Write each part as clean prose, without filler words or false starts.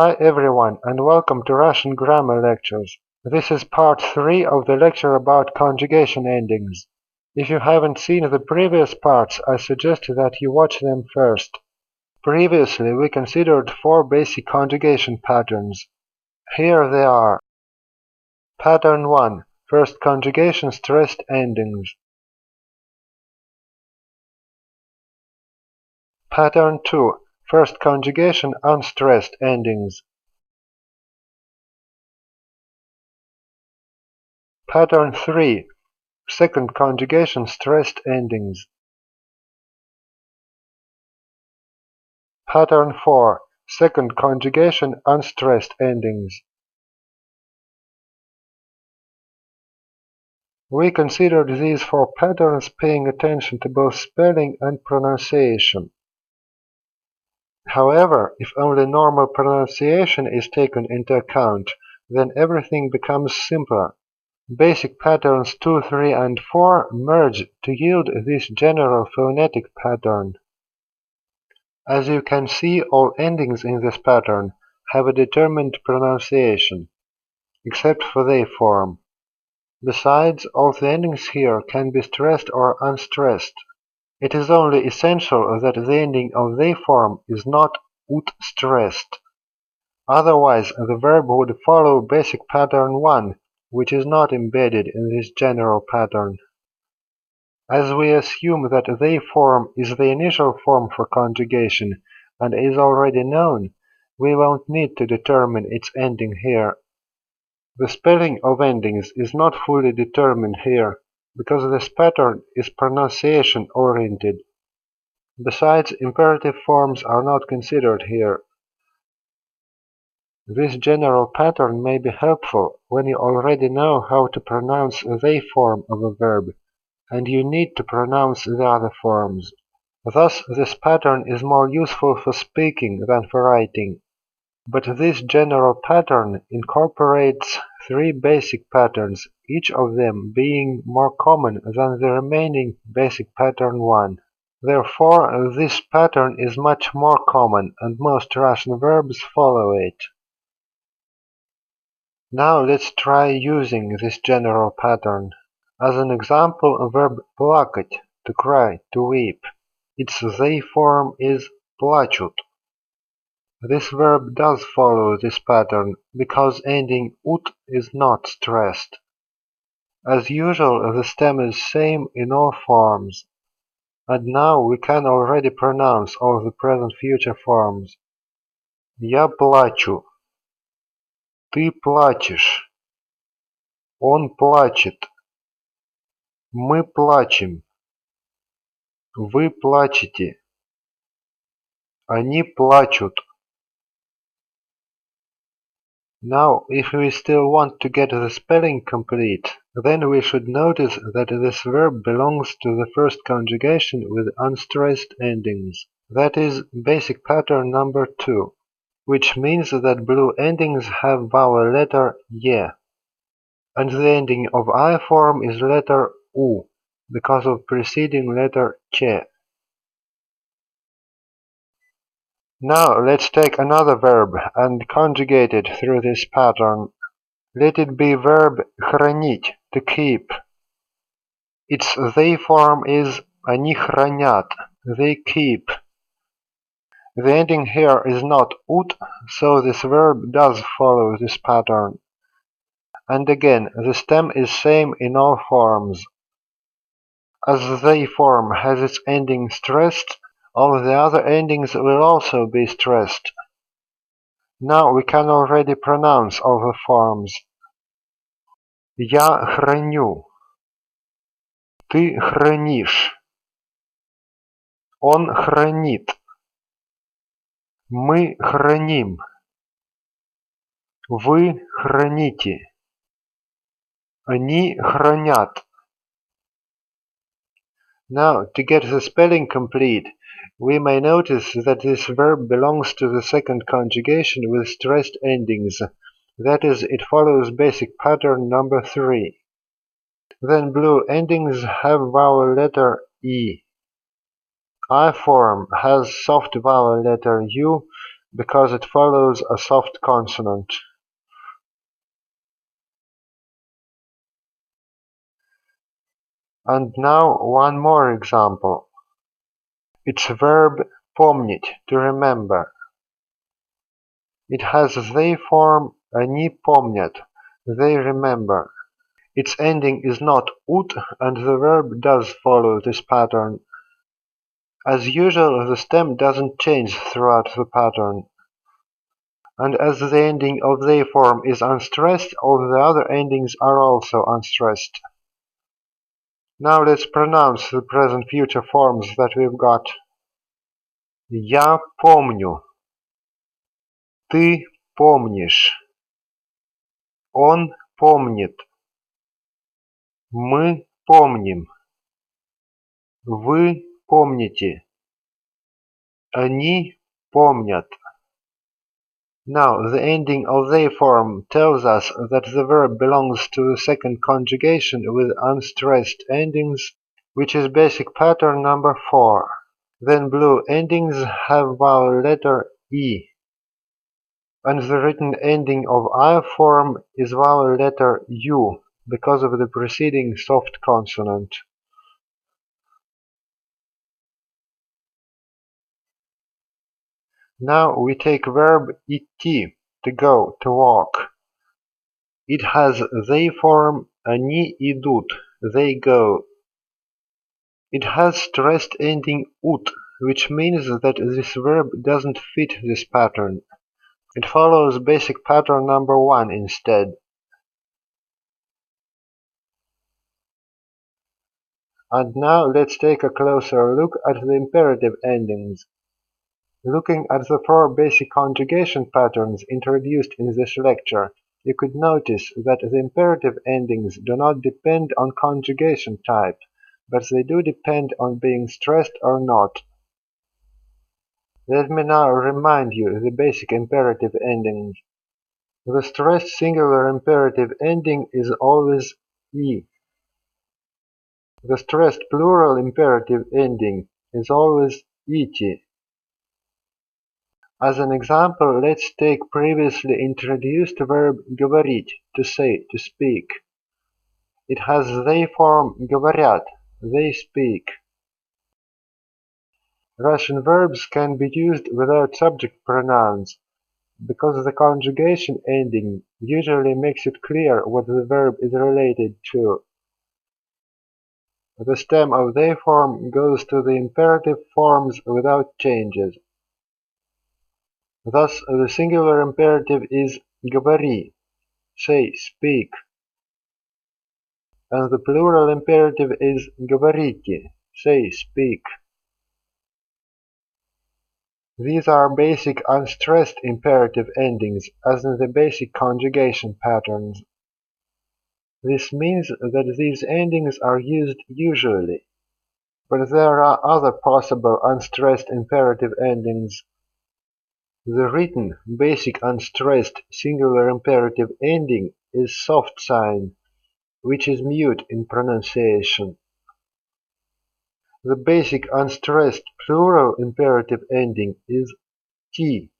Hi everyone and welcome to Russian Grammar Lectures. This is part 3 of the lecture about conjugation endings. If you haven't seen the previous parts, I suggest that you watch them first. Previously we considered 4 basic conjugation patterns. Here they are. Pattern 1. First conjugation stressed endings. Pattern 2. First conjugation unstressed endings. Pattern 3. Second conjugation stressed endings. Pattern 4. Second conjugation unstressed endings. We considered these 4 patterns paying attention to both spelling and pronunciation. However, if only normal pronunciation is taken into account, then everything becomes simpler. Basic patterns 2, 3, and 4 merge to yield this general phonetic pattern. As you can see, all endings in this pattern have a determined pronunciation, except for they form. Besides, all the endings here can be stressed or unstressed. It is only essential that the ending of they form is not ut stressed. Otherwise, the verb would follow basic pattern 1, which is not embedded in this general pattern. As we assume that they form is the initial form for conjugation and is already known, we won't need to determine its ending here. The spelling of endings is not fully determined here, because this pattern is pronunciation-oriented. Besides, imperative forms are not considered here. This general pattern may be helpful when you already know how to pronounce they form of a verb, and you need to pronounce the other forms. Thus, this pattern is more useful for speaking than for writing. But this general pattern incorporates 3 basic patterns, each of them being more common than the remaining basic pattern 1. Therefore, this pattern is much more common, and most Russian verbs follow it. Now let's try using this general pattern. As an example, verb плакать, to cry, to weep. Its they form is плачут. This verb does follow this pattern, because ending ut is not stressed. As usual, the stem is same in all forms. And now we can already pronounce all the present future forms. Я плачу. Ты плачешь. Он плачет. Мы плачем. Вы плачете. Они плачут. Now, if we still want to get the spelling complete, then we should notice that this verb belongs to the first conjugation with unstressed endings. That is basic pattern number 2, which means that blue endings have vowel letter ye, and the ending of I form is letter u, because of preceding letter che. Now let's take another verb and conjugate it through this pattern. Let it be verb хранить, to keep. Its they form is они хранят, they keep. The ending here is not ut, so this verb does follow this pattern. And again, the stem is same in all forms. As they form has its ending stressed, all the other endings will also be stressed. Now we can already pronounce all the forms. Я храню. Ты хранишь. Он хранит. Мы храним. Вы храните. Они хранят. Now, to get the spelling complete, we may notice that this verb belongs to the second conjugation with stressed endings. That is, it follows basic pattern number 3. Then blue endings have vowel letter E. I form has soft vowel letter U, because it follows a soft consonant. And now one more example. It's verb помнить, to remember. It has they form они помнят, they remember. Its ending is not ut, and the verb does follow this pattern. As usual, the stem doesn't change throughout the pattern. And as the ending of they form is unstressed, all the other endings are also unstressed. Now let's pronounce the present future forms that we've got. Я помню. Ты помнишь. Он помнит. Мы помним. Вы помните. Они помнят. Now, the ending of they form tells us that the verb belongs to the second conjugation with unstressed endings, which is basic pattern number 4. Then blue endings have vowel letter E, and the written ending of I form is vowel letter U because of the preceding soft consonant. Now we take verb идти, to go, to walk. It has they form они идут, they go. It has stressed ending ut, which means that this verb doesn't fit this pattern. It follows basic pattern number 1 instead. And now let's take a closer look at the imperative endings. Looking at the 4 basic conjugation patterns introduced in this lecture, you could notice that the imperative endings do not depend on conjugation type, but they do depend on being stressed or not. Let me now remind you the basic imperative endings. The stressed singular imperative ending is always E. The stressed plural imperative ending is always iti. As an example, let's take previously introduced verb говорить, to say, to speak. It has they form говорят, they speak. Russian verbs can be used without subject pronouns, because the conjugation ending usually makes it clear what the verb is related to. The stem of they form goes to the imperative forms without changes. Thus, the singular imperative is говори, say, speak, and the plural imperative is говорите, say, speak. These are basic unstressed imperative endings, as in the basic conjugation patterns. This means that these endings are used usually, but there are other possible unstressed imperative endings. The written, basic unstressed singular imperative ending is soft sign, which is mute in pronunciation. The basic unstressed plural imperative ending is T.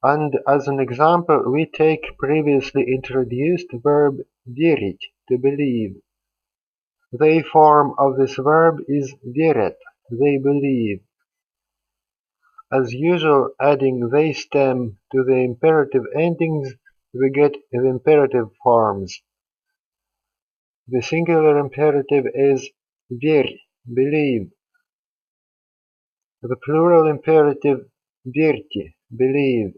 And as an example, we take previously introduced verb верить, to believe. The form of this verb is верят, they believe. As usual, adding they stem to the imperative endings, we get the imperative forms. The singular imperative is верь, believe. The plural imperative верьте, believe.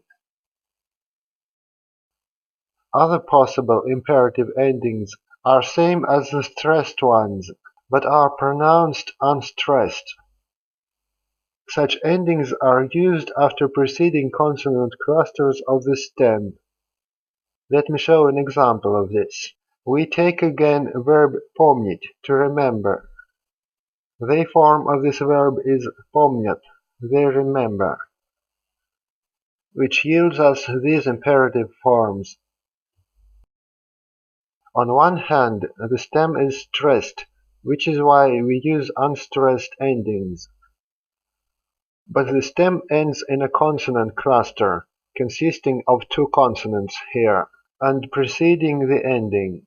Other possible imperative endings are same as the stressed ones, but are pronounced unstressed. Such endings are used after preceding consonant clusters of the stem. Let me show an example of this. We take again verb помнить, to remember. The form of this verb is помнят, they remember, which yields us these imperative forms. On one hand, the stem is stressed, which is why we use unstressed endings. but the stem ends in a consonant cluster, consisting of two consonants here, and preceding the ending,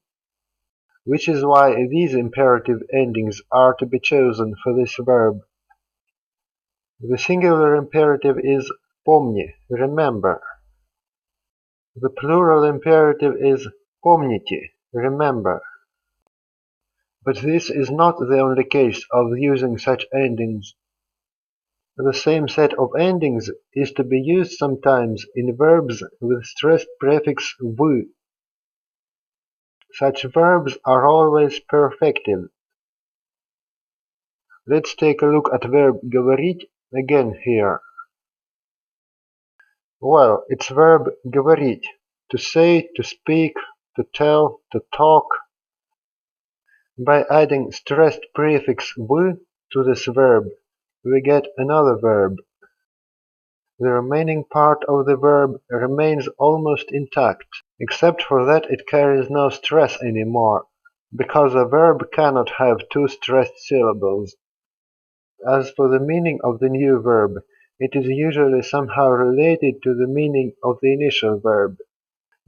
which is why these imperative endings are to be chosen for this verb. The singular imperative is "помни", remember. The plural imperative is "помните", remember. But this is not the only case of using such endings. The same set of endings is to be used sometimes in verbs with stressed prefix "v". Such verbs are always perfective. Let's take a look at verb говорить again here. Well, it's verb говорить, to say, to speak, to tell, to talk. By adding stressed prefix "v" to this verb, we get another verb. The remaining part of the verb remains almost intact, except for that it carries no stress anymore, because a verb cannot have two stressed syllables. As for the meaning of the new verb, it is usually somehow related to the meaning of the initial verb.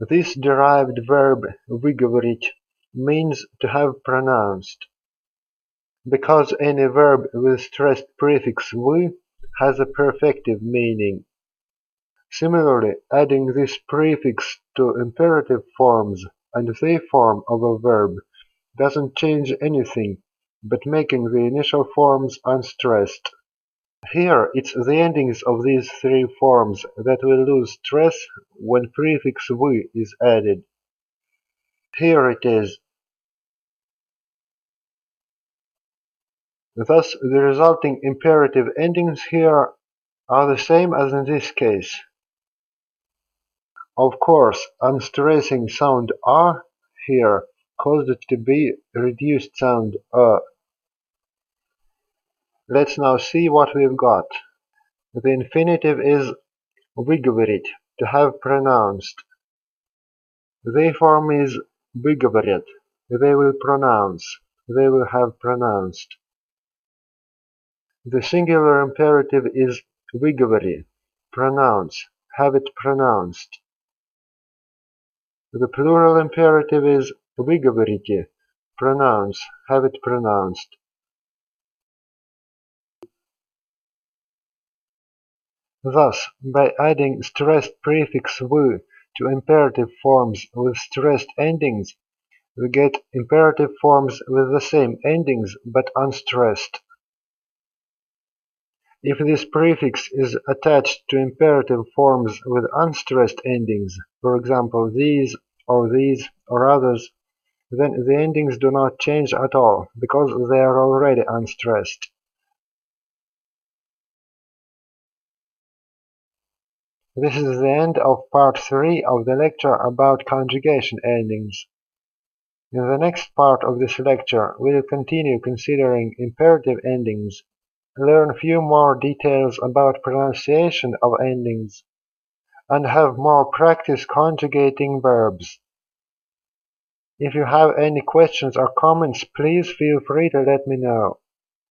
This derived verb выговорить means to have pronounced, because any verb with stressed prefix "v" has a perfective meaning. Similarly, adding this prefix to imperative forms and the form of a verb doesn't change anything, but making the initial forms unstressed. Here it's the endings of these three forms that will lose stress when prefix "v" is added. Here it is. Thus the resulting imperative endings here are the same as in this case. Of course, unstressing sound "a" here caused it to be reduced sound "a". Let's now see what we've got. The infinitive is выговорить, to have pronounced. The form is выговорят, they will pronounce, they will have pronounced. The singular imperative is выговори, pronounce, have it pronounced. The plural imperative is выговорите, pronounce, have it pronounced. Thus, by adding stressed prefix "v" to imperative forms with stressed endings, we get imperative forms with the same endings but unstressed. If this prefix is attached to imperative forms with unstressed endings, for example these or others, then the endings do not change at all, because they are already unstressed. This is the end of part 3 of the lecture about conjugation endings. In the next part of this lecture, we will continue considering imperative endings, learn few more details about pronunciation of endings, and have more practice conjugating verbs. If you have any questions or comments, please feel free to let me know.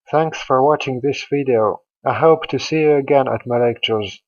Thanks for watching this video. I hope to see you again at my lectures.